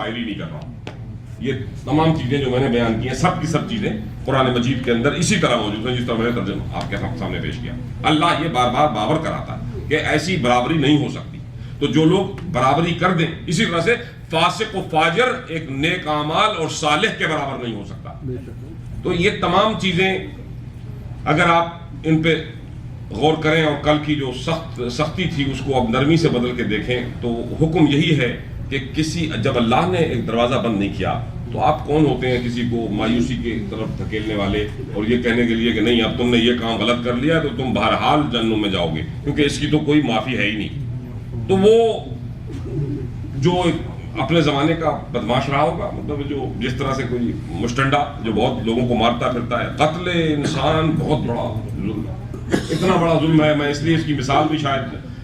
شاعری نہیں کر رہا ہوں. یہ تمام چیزیں جو میں نے بیان کی ہیں سب کی سب چیزیں قرآن مجید کے اندر اسی طرح موجود ہیں جس طرح میں نے ترجمہ آپ کے سامنے پیش کیا. اللہ یہ بار بار باور کراتا ہے کہ ایسی برابری نہیں ہو سکتی. تو جو لوگ برابری کر دیں اسی طرح سے فاسق و فاجر ایک نیک اعمال اور صالح کے برابر نہیں ہو سکتا. تو یہ تمام چیزیں اگر آپ ان پہ غور کریں اور کل کی جو سختی تھی اس کو اب نرمی سے بدل کے دیکھیں تو حکم یہی ہے کہ جب اللہ نے ایک دروازہ بند نہیں کیا تو آپ کون ہوتے ہیں کسی کو مایوسی کی طرف دھکیلنے والے اور یہ کہنے کے لیے کہ نہیں اب تم نے یہ کام غلط کر لیا تو تم بہرحال جہنم میں جاؤ گے کیونکہ اس کی تو کوئی معافی ہے ہی نہیں. تو وہ جو اپنے زمانے کا بدماش رہا ہوگا مطلب جو جس طرح سے کوئی مشٹنڈا جو بہت لوگوں کو مارتا پھرتا ہے. قتل انسان بہت بڑا ظلم ہے, اتنا بڑا ظلم ہے. میں اس لیے اس کی مثال بھی شاید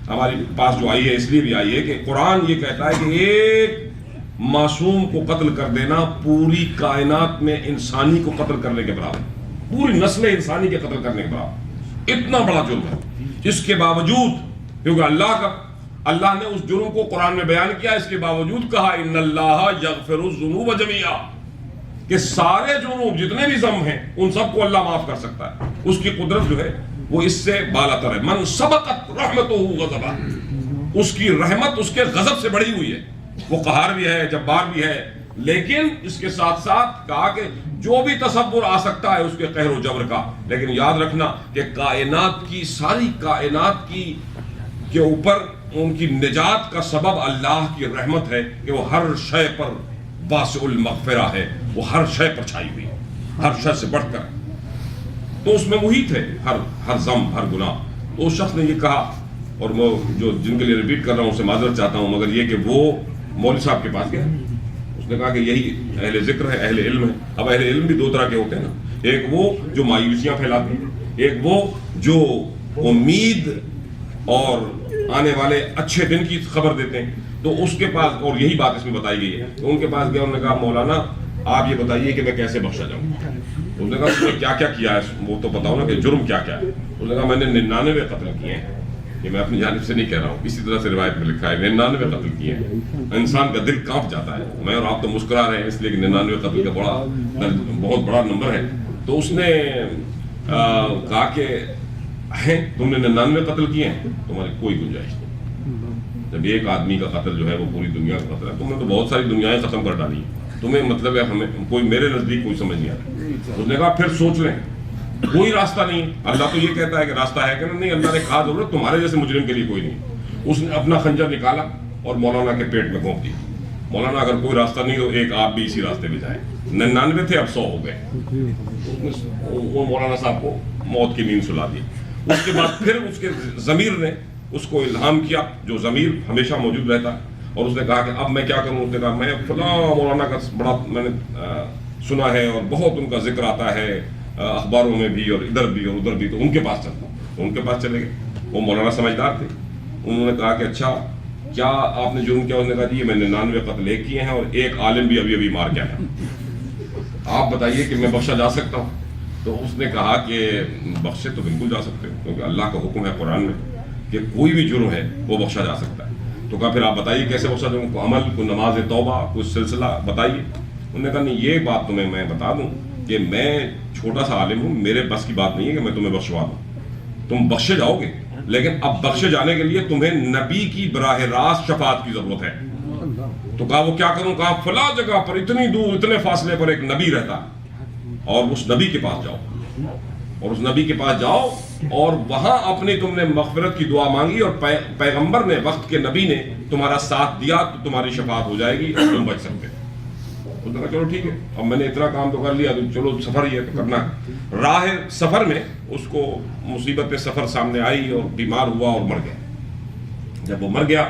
ہمارے پاس جو آئی ہے اس لیے بھی آئی ہے کہ قرآن یہ کہتا ہے کہ ایک معصوم کو قتل کر دینا پوری کائنات میں انسانی کو قتل کرنے کے برابر, پوری نسل انسانی کے قتل کرنے کے برابر. اتنا بڑا جرم ہے. اس کے باوجود کیونکہ اللہ نے اس جرم کو قرآن میں بیان کیا, اس کے باوجود کہا ان اللہ یغفر الذنوب جمیعا کہ سارے جرم جتنے بھی ذنب ہیں ان سب کو اللہ معاف کر سکتا ہے. اس کی قدرت جو ہے وہ اس سے بالا تر ہے. من سبقت رحمتہ غضبا, اس کی رحمت اس کے غضب سے بڑھی ہوئی ہے. وہ قہار بھی ہے, جبار بھی ہے, لیکن اس کے ساتھ ساتھ کہا کہ جو بھی تصور آ سکتا ہے اس کے قہر و جبر کا, لیکن یاد رکھنا کہ کائنات کی ساری کائنات کی کے اوپر ان کی نجات کا سبب اللہ کی رحمت ہے کہ وہ ہر شے پر واسع المغفرہ ہے, وہ ہر شے پر چھائی ہوئی ہے, ہر شے سے بڑھ کر. تو اس میں محیط ہے ہر ذنب ہر گناہ. تو اس شخص نے یہ کہا اور میں جن کے لیے ریپیٹ کر رہا ہوں اس سے معذرت چاہتا ہوں مگر یہ کہ وہ مولوی صاحب کے پاس گیا, اس نے کہا کہ یہی اہل ذکر ہے, اہل علم ہے. اب اہل علم بھی دو طرح کے ہوتے ہیں نا, ایک وہ جو مایوسیاں پھیلاتے ہیں, ایک وہ جو امید اور آنے والے اچھے دن کی خبر دیتے ہیں. تو اس کے پاس, اور یہی بات اس میں بتائی گئی ہے, تو ان کے پاس گیا, انہوں نے کہا مولانا آپ یہ بتائیے کہ میں کیسے بخشا جاؤں. اس نے کہا اس نے کیا کیا کیا ہے وہ تو بتاؤ نا کہ جرم کیا کیا ہے. اس نے کہا میں نے 99 قتل کیے ہیں, یہ میں اپنی جانب سے نہیں کہہ رہا ہوں, اسی طرح سے روایت میں لکھا ہے 99 قتل کیے ہیں. انسان کا دل کانپ جاتا ہے. میں اور آپ تو مسکرا رہے ہیں اس لیے کہ 99 قتل کا بہت بڑا نمبر ہے. تو اس نے کہا کہ تم نے 99 قتل کیے ہیں, تمہاری کوئی گنجائش نہیں. جب ایک آدمی کا قتل جو ہے وہ پوری دنیا کا قتل ہے, تم نے تو بہت ساری دنیایں ختم کر ڈالی, تمہیں مطلب ہے ہمیں کوئی میرے نزدیک کوئی سمجھ نہیں آتا. اس نے کہا پھر سوچ لیں, کوئی راستہ نہیں. اللہ تو یہ کہتا ہے کہ راستہ ہے کہ نہیں, اللہ نے کہا ضرورت تمہارے جیسے مجرم کے لیے کوئی نہیں. اس نے اپنا خنجر نکالا اور مولانا کے پیٹ میں گھونپ دیا. مولانا اگر کوئی راستہ نہیں تو ایک آپ بھی اسی راستے پہ جائیں. 99 تھے اب 100 ہو گئے. وہ مولانا صاحب کو موت کی نیند سلا دی. اس کے بعد پھر اس کے ضمیر نے اس کو الہام کیا, جو ضمیر ہمیشہ موجود رہتا ہے, اور اس نے کہا کہ اب میں کیا کروں. اس نے کہا میں فلاں مولانا کا بڑا میں نے سنا ہے اور بہت ان کا ذکر آتا ہے اخباروں میں بھی اور ادھر بھی اور ادھر بھی, تو ان کے پاس چلتا ہوں. تو ان کے پاس چلے گئے. وہ مولانا سمجھدار تھے. انہوں نے کہا کہ اچھا کیا آپ نے جرم کیا. اس نے کہا جی میں نے 99 قتل ایک کیے ہیں اور ایک عالم بھی ابھی مار گیا ہے. آپ بتائیے کہ میں بخشا جا سکتا ہوں. تو اس نے کہا کہ بخشے تو بالکل جا سکتے ہو کیونکہ اللہ کا حکم ہے قرآن میں کہ کوئی بھی جرم ہے وہ بخشا جا سکتا ہے. تو کہا پھر آپ بتائیے کیسے بخشا جاؤں, کوئی عمل, کوئی نماز توبہ, کوئی سلسلہ بتائیے. انہوں نے کہا نہیں یہ بات تمہیں میں بتا دوں کہ میں چھوٹا سا عالم ہوں, میرے بس کی بات نہیں ہے کہ میں تمہیں بخشوا دوں. تم بخشے جاؤ گے لیکن اب بخشے جانے کے لیے تمہیں نبی کی براہ راست شفاعت کی ضرورت ہے. تو کہا وہ کیا کروں. کہا فلاں جگہ پر اتنی دور اتنے فاصلے پر ایک نبی رہتا اور اس نبی کے پاس جاؤ, اور اس نبی کے پاس جاؤ اور وہاں اپنی تم نے مغفرت کی دعا مانگی اور پیغمبر نے وقت کے نبی نے تمہارا ساتھ دیا تو تمہاری شفاعت ہو جائے گی اور تم بچ سکتے. اس نے کہا چلو ٹھیک ہے, اب میں نے اتنا کام تو کر لیا تو چلو سفر ہی ہے تو کرنا ہے. راہ سفر میں اس کو مصیبت سفر سامنے آئی اور بیمار ہوا اور مر گیا. جب وہ مر گیا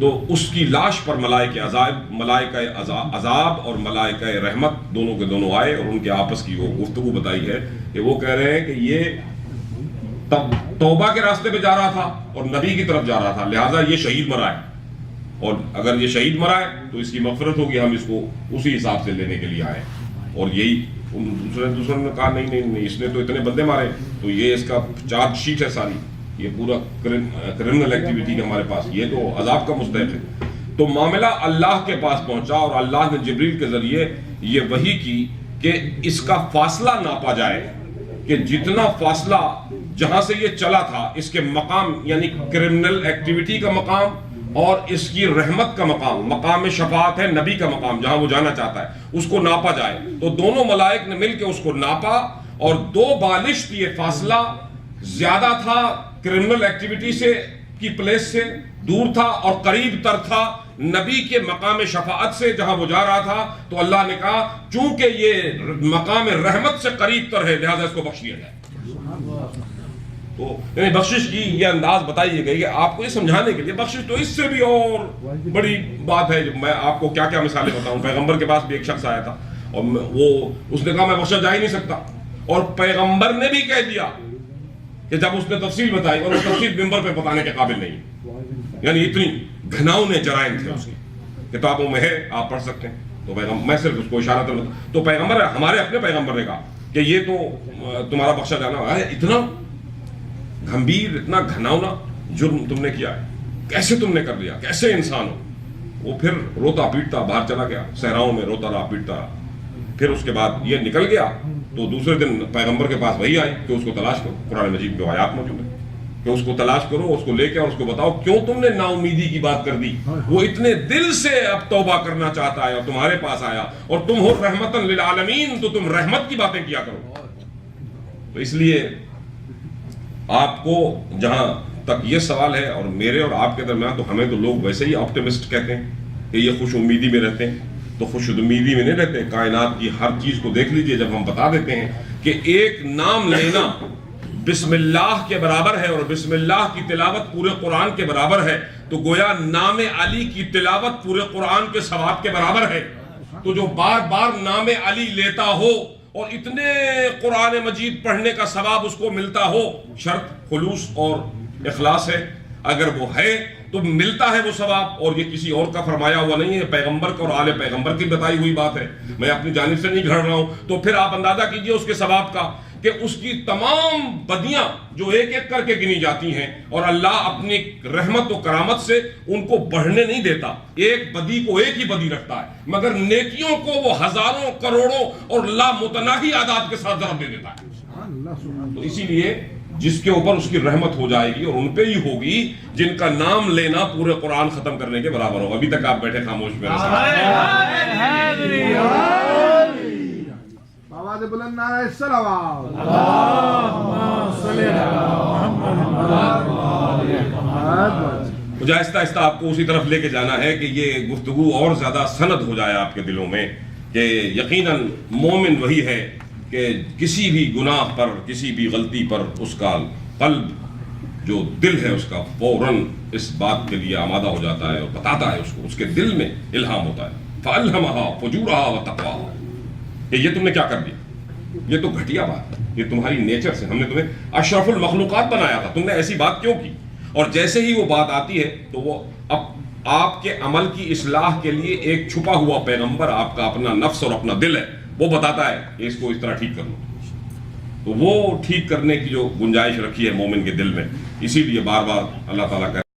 تو اس کی لاش پر ملائکہ عذاب اور ملائکہ رحمت دونوں کے دونوں آئے اور ان کے آپس کی وہ گفتگو بتائی ہے کہ وہ کہہ رہے ہیں کہ یہ توبہ کے راستے پہ جا رہا تھا اور نبی کی طرف جا رہا تھا, لہٰذا یہ شہید مرا ہے, اور اگر یہ شہید مرا ہے تو اس کی مغفرت ہوگی, ہم اس کو اسی حساب سے لینے کے لیے آئے. اور یہی دوسرے نے کہا نہیں اس نے تو اتنے بندے مارے, تو یہ اس کا چارج شیٹ ہے ساری, یہ پورا کرمنل ایکٹیویٹی ہے ہمارے پاس, یہ تو عذاب کا مستحق ہے. تو معاملہ اللہ کے پاس پہنچا اور اللہ نے جبریل کے ذریعے یہ وحی کی کہ اس کا فاصلہ ناپا جائے، کہ جتنا فاصلہ جہاں سے یہ چلا تھا اس کے مقام یعنی کرمنل ایکٹیویٹی کا مقام اور اس کی رحمت کا مقام، مقام شفاعت ہے نبی کا مقام جہاں وہ جانا چاہتا ہے، اس کو ناپا جائے۔ تو دونوں ملائک نے مل کے اس کو ناپا اور 2 بالشت یہ فاصلہ زیادہ تھا کرمنل ایکٹیویٹی سے کی پلیس سے دور تھا اور قریب تر تھا نبی کے مقام شفاعت سے جہاں وہ جا رہا تھا۔ تو اللہ نے کہا چونکہ یہ مقام رحمت سے قریب تر ہے لہذا اس کو بخش دیا جائے۔ تو یعنی بخشش کی یہ انداز بتائیے گئی کہ آپ کو یہ سمجھانے کے لیے بخشش تو اس سے بھی اور بڑی بات ہے۔ میں آپ کو کیا کیا مثالیں بتاؤں۔ پیغمبر کے پاس بھی ایک شخص آیا تھا اور اس نے کہا میں بخشا جا ہی نہیں سکتا، اور پیغمبر نے بھی کہہ دیا کہ جب اس نے تفصیل بتائی اور وہ تفصیل ممبر پہ بتانے کے قابل نہیں، یعنی اتنی گھناؤنے جرائم تھے اس کی، کتابوں میں ہے آپ پڑھ سکتے ہیں۔ تو پیغمبر میں صرف اس کو اشارہ کرتا، تو پیغمبر ہمارے اپنے پیغمبر نے کہا کہ یہ تو تمہارا بخشا جانا ہے، اتنا گھمبیر اتنا گھناؤنا جرم تم نے کیا ہے، کیسے تم نے کر لیا، کیسے انسان ہو۔ وہ پھر روتا پیٹتا باہر چلا گیا، صحراؤں میں روتا رہا پیٹتا رہا۔ پھر اس کے بعد یہ نکل گیا تو دوسرے دن پیغمبر کے پاس وہی آئی کہ اس کو تلاش کرو، قرآن مجید میں آیات موجود ہے کہ اس کو تلاش کرو، اس کو لے کے اور اس کو بتاؤ کیوں تم نے نا امیدی کی بات کر دی۔ وہ اتنے دل سے اب توبہ کرنا چاہتا ہے اور تمہارے پاس آیا، اور تم ہو رحمتاً للعالمین تو تم رحمت کی باتیں کیا کرو۔ تو اس لیے آپ کو جہاں تک یہ سوال ہے اور میرے اور آپ کے درمیان، تو ہمیں تو لوگ ویسے ہی آپٹیمسٹ کہتے ہیں کہ یہ خوش امیدی میں رہتے ہیں، تو خوش امیدی میں نہیں رہتے۔ کائنات کی ہر چیز کو دیکھ لیجئے، جب ہم بتا دیتے ہیں کہ ایک نام لینا بسم اللہ کے برابر ہے اور بسم اللہ کی تلاوت پورے قرآن کے برابر ہے، تو گویا نام علی کی تلاوت پورے قرآن کے ثواب کے برابر ہے۔ تو جو بار بار نام علی لیتا ہو اور اتنے قرآن مجید پڑھنے کا ثواب اس کو ملتا ہو، شرط خلوص اور اخلاص ہے، اگر وہ ہے تو ملتا ہے وہ ثواب، اور یہ کسی اور کا فرمایا ہوا نہیں ہے، پیغمبر کا اور آل پیغمبر کی بتائی ہوئی بات ہے، میں اپنی جانب سے نہیں گھڑ رہا ہوں۔ تو پھر آپ اندازہ کیجئے اس کے ثواب کا کہ اس کی تمام بدیاں جو ایک ایک کر کے گنی جاتی ہیں، اور اللہ اپنی رحمت و کرامت سے ان کو بڑھنے نہیں دیتا، ایک بدی کو ایک ہی بدی رکھتا ہے، مگر نیکیوں کو وہ ہزاروں کروڑوں اور لامتناہی اعداد کے ساتھ ضرب دے دیتا ہے۔ تو اسی لیے جس کے اوپر اس کی رحمت ہو جائے گی اور ان پہ ہی ہوگی جن کا نام لینا پورے قرآن ختم کرنے کے برابر ہوگا۔ ابھی تک آپ بیٹھے خاموش پہ آواز بلند نعرہ صلوات۔ مجھے آہستہ آہستہ آپ کو اسی طرف لے کے جانا ہے کہ یہ گفتگو اور زیادہ سند ہو جائے آپ کے دلوں میں کہ یقیناً مومن وہی ہے کہ کسی بھی گناہ پر، کسی بھی غلطی پر اس کا قلب جو دل ہے اس کا فوراً اس بات کے لیے آمادہ ہو جاتا ہے اور بتاتا ہے اس کو، اس کے دل میں الہام ہوتا ہے، فَأَلْهَمَهَا فُجُورَهَا وَتَقْوَاهَا، کہ یہ تم نے کیا کر دیا، یہ تو گھٹیا بات ہے، یہ تمہاری نیچر سے، ہم نے تمہیں اشرف المخلوقات بنایا تھا، تم نے ایسی بات کیوں کی؟ اور جیسے ہی وہ بات آتی ہے تو وہ اب آپ کے عمل کی اصلاح کے لیے ایک چھپا ہوا پیغمبر آپ کا اپنا نفس اور اپنا دل ہے، وہ بتاتا ہے کہ اس کو اس طرح ٹھیک کر لو۔ تو وہ ٹھیک کرنے کی جو گنجائش رکھی ہے مومن کے دل میں، اسی لیے بار بار اللہ تعالیٰ کا